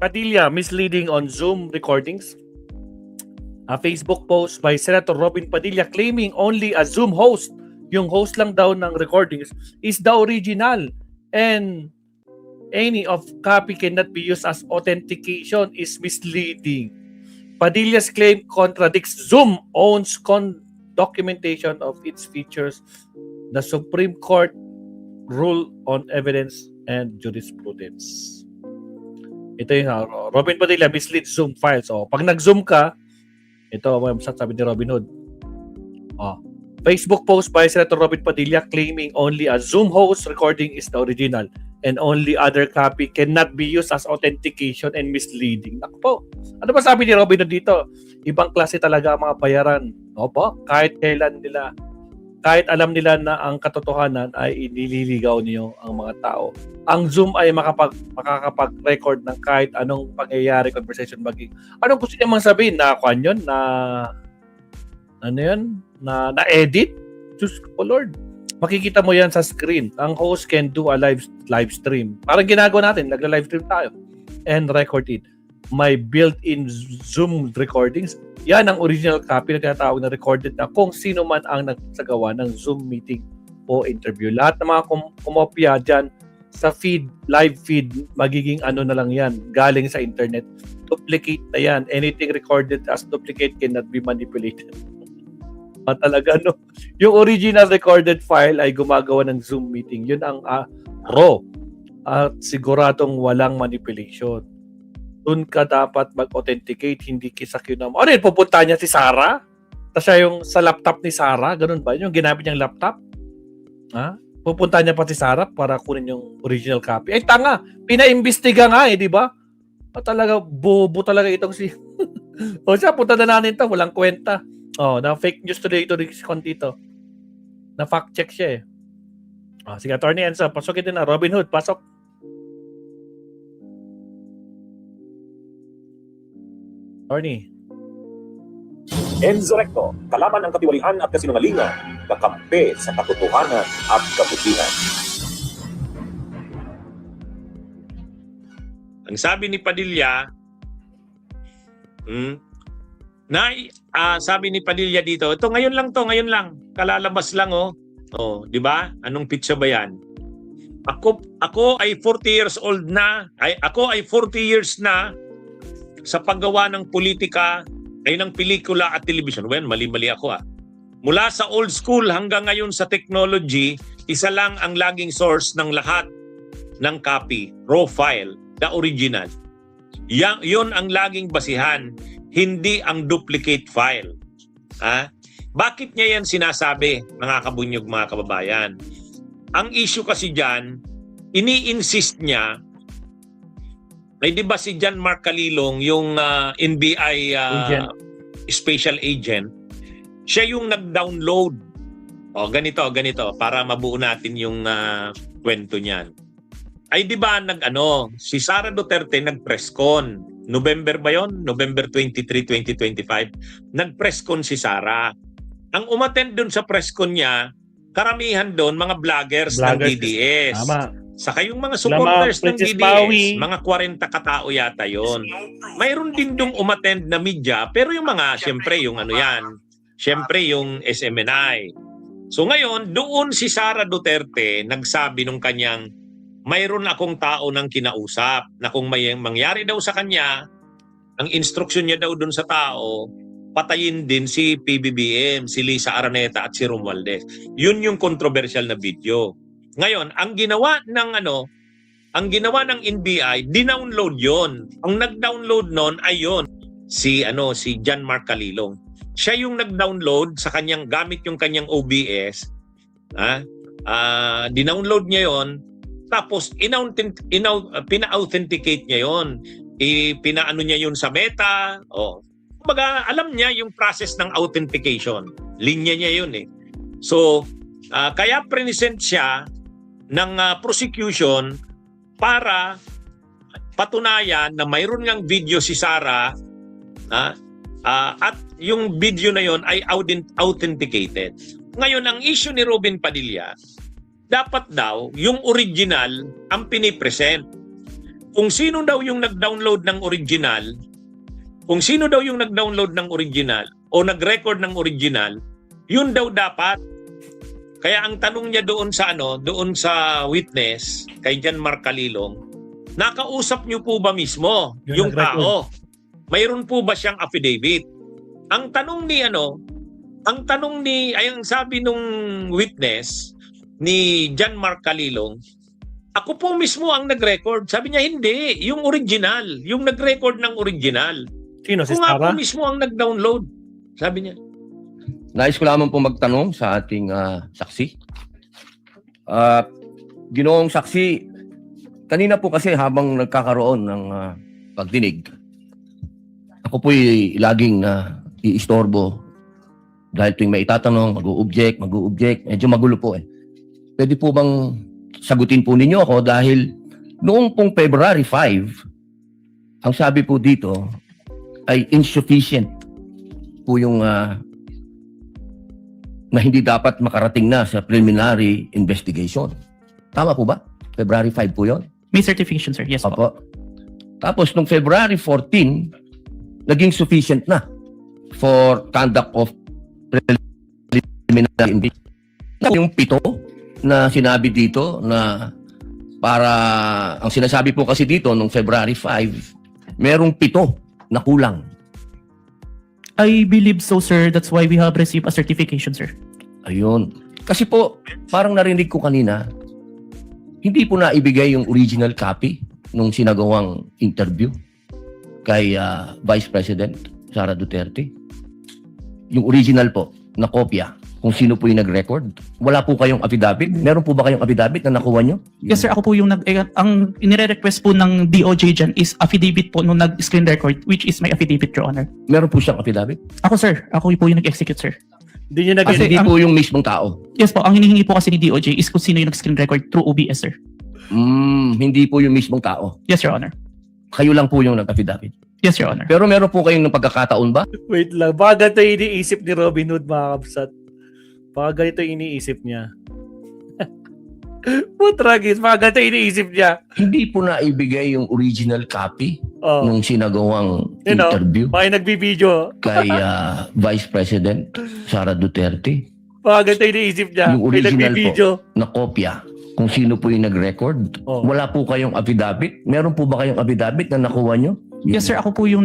Padilla misleading on Zoom recordings. A Facebook post by Senator Robin Padilla claiming only a Zoom host, yung host lang daw ng recordings, is the original and any of copy cannot be used as authentication is misleading. Padilla's claim contradicts Zoom owns documentation of its features, the Supreme Court rule on evidence and jurisprudence. Ito yung Robin Padilla misleads Zoom files. Pag nag-Zoom ka, ito ang sabi ni Robin Hood. Facebook post by Senator Robin Padilla claiming only a Zoom host recording is the original and only other copy cannot be used as authentication and misleading. Ako po, ano ba sabi ni Robin Hood dito? Ibang klase talaga ang mga bayaran. Opo, kahit kailan nila, kahit alam nila na ang katotohanan ay inililigaw niyo ang mga tao. Ang Zoom ay makakapag-record ng kahit anong pangyayari, conversation, maging anong gusto niya mang sabihin na kwan yun, na ano yun, na edit. Diyos ko Lord, makikita mo yan sa screen. Ang host can do a live stream. Parang ginagawa natin, nagla-live stream tayo and record it. May built-in Zoom recordings. Yan ang original copy na tinatawag na recorded na kung sino man ang nagsagawa ng Zoom meeting o interview. Lahat ng mga kumopya dyan sa feed, live feed, magiging ano na lang yan, galing sa internet. Duplicate na yan. Anything recorded as duplicate cannot be manipulated. Talaga, no? Yung original recorded file ay gumagawa ng Zoom meeting. Yun ang raw. At siguradong walang manipulation. Doon ka dapat mag-authenticate, hindi kisa kinam. Ano yun, pupunta niya si Sarah? Tapos siya yung sa laptop ni Sarah? Ganun ba? Yung ginamit niyang laptop? Ha? Pupunta niya pa si Sarah para kunin yung original copy. Ay, tanga! Pinaimbestiga nga di ba? Talaga, bobo talaga itong si... O siya, punta na natin ito. Walang kwenta. Na fake news today ito dito. Na fact check siya sige, Attorney Enzo, pasukin din na. Robin Hood, pasok. Attorney. Enzo Recto, kalaman ang katiwalian at kasinungalingan, kakampi sa katotohanan at kabutihan. Ang sabi ni Padilla, sabi ni Padilla dito, ito ngayon lang, kalalabas lang di ba? Anong pizza ba yan? Ako ay 40 years old na, ako ay 40 years na sa paggawa ng politika, ay ng pelikula at television. Well, mali-mali ako Mula sa old school hanggang ngayon sa technology, isa lang ang laging source ng lahat ng copy, raw file, the original. Yun ang laging basihan, hindi ang duplicate file. Bakit niya yan sinasabi, mga kabunyog, mga kababayan? Ang issue kasi dyan, ini-insist niya, ay di ba si John Mark Calilong, yung NBI special agent, siya yung nag-download. Ganito, para mabuo natin yung kwento niyan. Ay di ba si Sara Duterte nag-press con. November ba yon? November 23, 2025. Nag-press con si Sara. Ang umattend doon sa press con niya, karamihan doon mga vloggers ng DDS. Tama. Saka yung mga supporters ng DDS, mga 40 katao yata yon. Mayroon din dong umattend na media, pero yung mga, syempre yung syempre yung SMNI. So ngayon, doon si Sara Duterte nagsabi nung kanyang, mayroon akong tao ng kinausap na kung may mangyari daw sa kanya, ang instruction niya daw doon sa tao, patayin din si PBBM, si Lisa Araneta at si Romualdez. Yun yung controversial na video. Ngayon, ang ginawa ng NBI, dinownload 'yon. Ang nag-download noon ay si John Mark Calilong. Siya yung nag-download sa kanyang gamit yung kanyang OBS. Dinownload niya 'yon. Tapos pina-authenticate niya 'yon. Pinaano niya 'yon sa Meta. Kumbaga, alam niya yung process ng authentication. Linya niya 'yon So, kaya present siya ng prosecution para patunayan na mayroon ngang video si Sara at yung video na yon ay authenticated. Ngayon, ang issue ni Robin Padilla, dapat daw yung original ang pinipresent. kung sino daw yung nag-download ng original, kung sino daw yung nag-download ng original o nag-record ng original, yun daw dapat. Kaya ang tanong niya doon sa witness, kay Jan Mark Calilong, nakausap niyo po ba mismo yung tao? Mayroon po ba siyang affidavit? Ang tanong ni ang sabi nung witness ni Jan Mark Calilong, ako po mismo ang nag-record. Sabi niya, hindi. Yung original. Yung nag-record ng original. Sino? Si Ako nga po Sarah? mismo ang nag-download. Sabi niya. Nais ko lamang po magtanong sa ating saksi. Ginoong saksi, kanina po kasi habang nagkakaroon ng pagdinig, ako po'y laging iistorbo dahil tuwing may itatanong, mag-o-object, medyo magulo po eh. Pwede po bang sagutin po ninyo ako dahil noong pong February 5, ang sabi po dito ay insufficient po yung na hindi dapat makarating na sa preliminary investigation. Tama po ba? February 5 po yun? May certification, sir. Yes po. Opo. Tapos nung February 14, naging sufficient na for conduct of preliminary investigation. Yung 7 na sinabi dito na para, ang sinasabi po kasi dito nung February 5, merong 7 na kulang. I believe so, sir. That's why we have received a certification, sir. Ayun. Kasi po, parang narinig ko kanina, hindi po naibigay yung original copy nung sinagawang interview kay Vice President Sara Duterte. Yung original po, na kopya, kung sino po yung nag-record. Wala po kayong affidavit? Meron po ba kayong affidavit na nakuha nyo? Yes, sir. Ako po yung ang inire-request po ng DOJ dyan is affidavit po nung nag-screen record, which is my affidavit, Your Honor. Meron po siyang affidavit? Ako, sir. Ako po yung nag-execute, sir. Hindi niya Kasi Hindi po yung mismong tao. Yes po. Ang hinihingi po kasi ni DOJ is kung sino yung nag-screen record through OBS, sir. Hindi po yung mismong tao. Yes, Your Honor. Kayo lang po yung nag-affidavit. Yes, Your Honor. Pero meron po kayong pagkakataon ba? Wait lang. Baka ganito yung iniisip ni Robin Hood, mga kapsat. Baka ganito yung iniisip niya. Putragis, baka ganito yung iniisip niya. Hindi po naibigay yung original copy Oh. nung sinagawang You know, interview baka nagbibideo. kay Vice President Sara Duterte. Baka ganito yung iniisip niya. Yung May original nagbibideo. na kopya kung sino po yung nag-record. Oh. Wala po kayong affidavit? Meron po ba kayong affidavit na nakuha nyo? Yes, sir. Ako po yung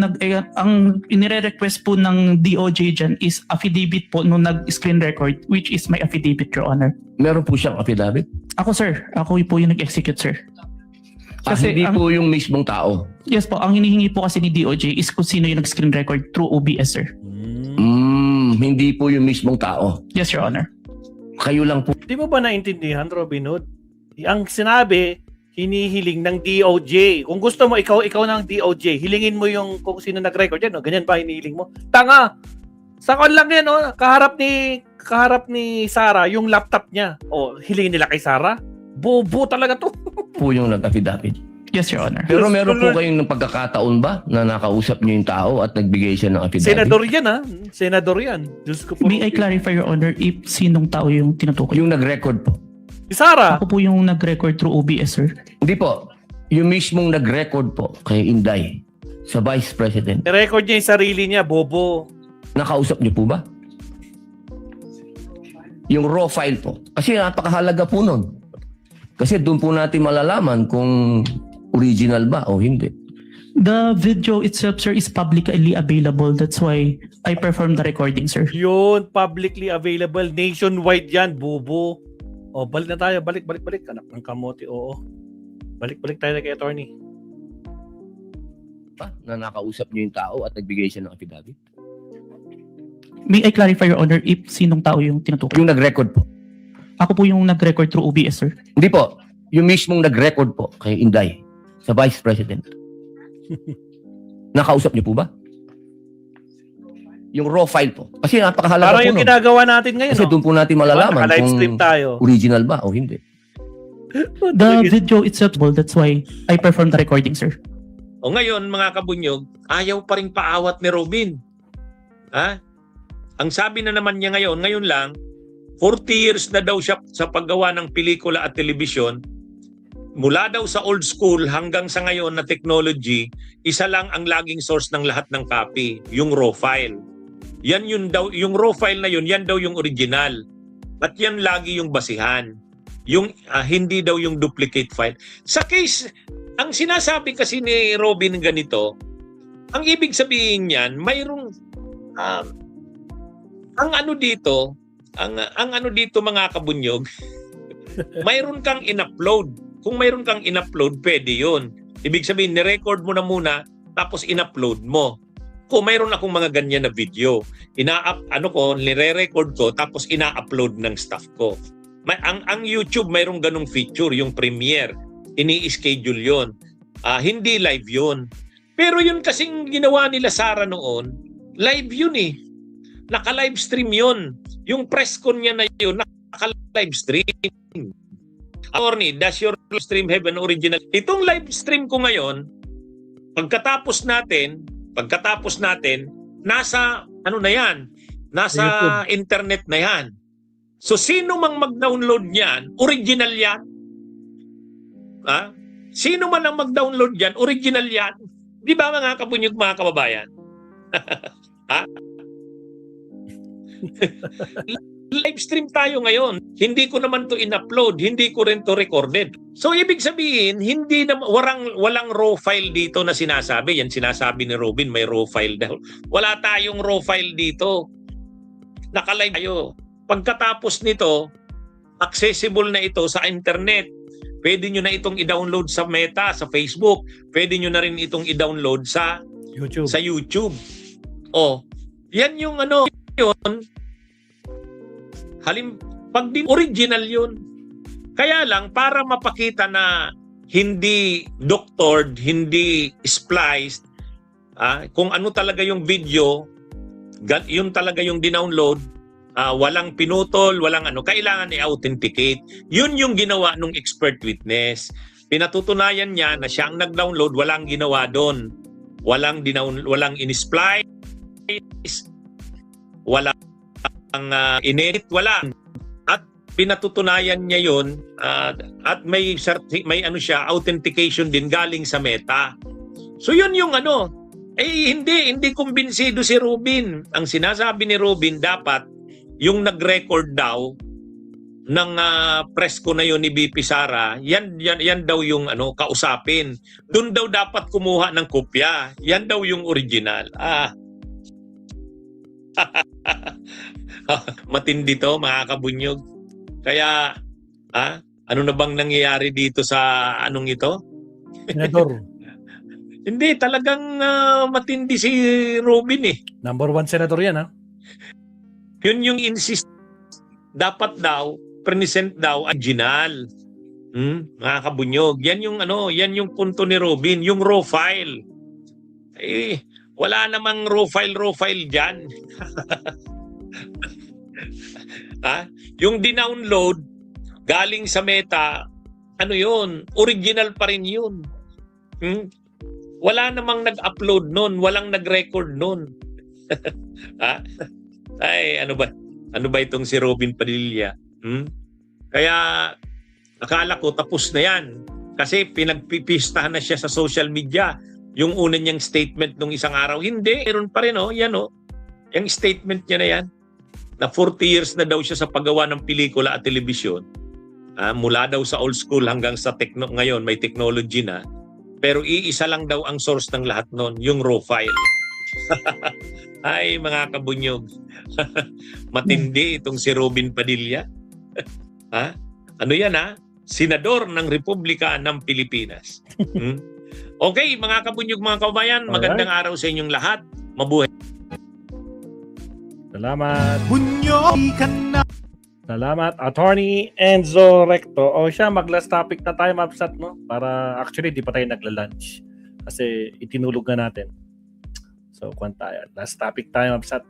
ang inire-request po ng DOJ dyan is affidavit po nung nag-screen record, which is my affidavit, Your Honor. Meron po siyang affidavit? Ako, sir. Ako po yung nag-execute, sir. Kasi Hindi ang- po yung mismong tao. Yes po. Ang hinihingi po kasi ni DOJ is kung sino yung nag-screen record through OBS, sir. Hindi po yung mismong tao. Yes, Your Honor. Kayo lang po. Di mo ba naintindihan, Robin Hood? Ang sinabi, hinihiling ng DOJ. Kung gusto mo, ikaw ng DOJ, hilingin mo yung kung sino nag-record yan. No? Ganyan ba hinihiling mo? Tanga! Sakon lang yan, no? Kaharap ni Sarah, yung laptop niya. O, hilingin nila kay Sarah? Bobo talaga to. Po yung nag-affidavit. Yes, Your Honor. Pero Diyos meron ko, po Lord. kayong pagkakataon ba na nakausap niyo yung tao at nagbigay siya ng affidavit? Senador yan, ha? Senador yan. Diyos ko po. May I clarify, Your Honor, if sinong tao yung tinutukoy? Yung nag-record po. Si Sarah. Ako po yung nag-record through OBS, sir. Hindi po. Yung mismong nag-record po kay Inday sa Vice President. Record niya yung sarili niya, bobo. Nakausap niyo po ba? Yung raw file po. Kasi napakahalaga po nun. Kasi doon po natin malalaman kung original ba o hindi. The video itself, sir, is publicly available. That's why I performed the recording, sir. Yun, publicly available. Nationwide yan, bobo. O, balik na tayo. Balik. Anak ng kamote, oo. Balik tayo na kay attorney. Ba? Na nakausap niyo yung tao at nagbigay siya ng affidavit. May I clarify, Your Honor, if sinong tao yung tinutukoy? Yung nag-record po. Ako po yung nag-record through OBS, sir. Hindi po. Yung mismong nag-record po kay Inday sa Vice President. Nakausap niyo po ba? Yung raw file po. Kasi napakahalaga Parang po yung nun. ginagawa natin ngayon. Kasi no? doon po natin malalaman Naka-live kung stream tayo. original ba o hindi. The video itself, that's why I performed the recording, sir. O ngayon, mga kabunyog, ayaw pa rin paawat ni Robin. Ha? Ang sabi na naman niya ngayon lang, 40 years na daw siya sa paggawa ng pelikula at telebisyon, mula daw sa old school hanggang sa ngayon na technology, isa lang ang laging source ng lahat ng copy, yung raw file. Yan yun daw, yung raw file na yun, yan daw yung original. At yan lagi yung basihan. Yung hindi daw yung duplicate file. Sa case, ang sinasabi kasi ni Robin ganito, ang ibig sabihin niyan, mayroong ang ano dito mga kabunyog, mayroon kang in-upload. Kung mayroon kang in-upload, pwede yun. Ibig sabihin, ni-record mo na muna, tapos in-upload mo. Kung mayroon akong mga ganyan na video, nire-record ko, tapos ina-upload ng stuff ko. Ang YouTube, mayroong ganong feature, yung Premiere. Ini-schedule yun. Hindi live yun. Pero yun kasing ginawa nila Sara noon, live yun eh. Naka-live stream yun. Yung press con niya na yun, naka-live stream. Attorney, does your stream have an original? Itong live stream ko ngayon, pagkatapos natin, nasa, ano na yan? Nasa YouTube. internet na yan. So, sino mang mag-download niyan, original yan. Sino man ang mag-download yan, original yan. Di ba mga kabunyog, mga kababayan? Live stream tayo ngayon. Hindi ko naman to in-upload, hindi ko rin to recorded. So ibig sabihin, hindi na walang raw file dito na sinasabi. Yan sinasabi ni Robin, may raw file daw. Wala tayong raw file dito. Naka-live tayo. Pagkatapos nito, accessible na ito sa internet. Pwede nyo na itong i-download sa Meta, sa Facebook. Pwede nyo na rin itong i-download sa YouTube. Yan yung ano yun. Pag din original yun. Kaya lang, para mapakita na hindi doctored, hindi spliced, kung ano talaga yung video, yun talaga yung dinownload, walang pinutol, walang ano, kailangan i-authenticate. Yun yung ginawa nung expert witness. Pinatutunayan niya na siya ang nag-download, walang ginawa doon. Walang in-splice, walang in-edit, wala. At pinatutunayan niya yun at may ano siya, authentication din galing sa Meta. So yun yung ano, hindi kumbinsido si Robin. Ang sinasabi ni Robin, dapat yung nag-record daw ng press ko na yun ni BP Sara, yan daw yung ano, kausapin. Doon daw dapat kumuha ng kopya. Yan daw yung original. Matindi to, mga kabunyog. Kaya, ano na bang nangyayari dito sa anong ito? Senador. Hindi, talagang matindi si Robin eh. Number 1 senador yan, Yun yung insist. Dapat daw, present daw, original. Mga kabunyog. Yan yung ano, yan yung punto ni Robin, yung raw file. Wala namang raw file dyan. Yung dinownload galing sa Meta, ano yun? Original pa rin yun. Wala namang nag-upload nun, walang nag-record nun. Ay, ano ba? Ano ba itong si Robin Padilla? Kaya akala ko tapos na yan. Kasi pinagpipistahan na siya sa social media. Yung una niyang statement nung isang araw, hindi, meron pa rin, yan, yung statement niya na yan, na 40 years na daw siya sa paggawa ng pelikula at telebisyon. Mula daw sa old school hanggang sa ngayon, may technology na. Pero iisa lang daw ang source ng lahat nun, yung raw file. Ay, mga kabunyog. Matindi itong si Robin Padilla. Ano yan, Senador ng Republika ng Pilipinas. Okay, mga kabunyog, mga kabayan, magandang araw sa inyong lahat. Mabuhay. Salamat. Salamat, Attorney Enzo Recto. Siya, mag-last topic na tayo, Mapsat, no? Para, actually, di pa tayo nagla-lunch. Kasi itinulog na natin. So, kwan tayo. Last topic tayo, Mapsat.